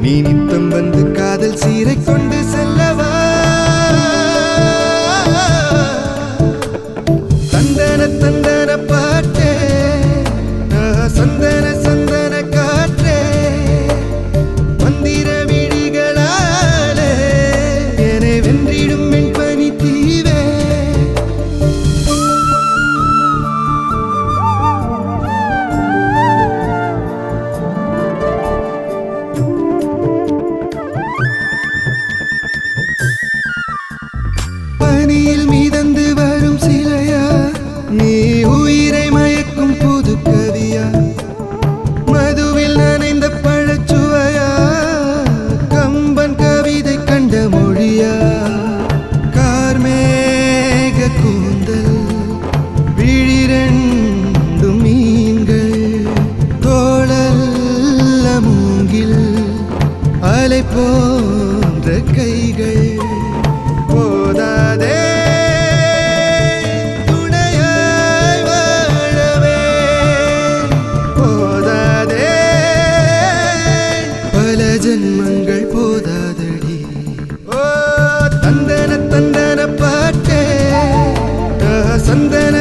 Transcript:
நீ நித்தம் வந்து காதல் சீரை கொண்டு செல்லவா தந்தன தந்தன பாட்டே சந்தன சந்தன காற்றே மந்திர விழிகளாலே என்னை வென்றிடும் என் பனி தீவே பனியில் மீதந்து வரும் சிலையா நீ உயிரை மயக்கும் புது கவியா மதுவில் நனைந்த பழச்சுவையா கம்பன் கவிதை கண்ட மொழியா கார்மேக கூந்தல் விழிரண்டும் மீன்கள் தோளல்ல மூங்கில் அலை போன்ற கைகள் போதாதே துணையாய் வாழவே போதாதே பல ஜன்மங்கள் போதாதடி ஓ தந்தன தந்தன பாட்டே சந்தன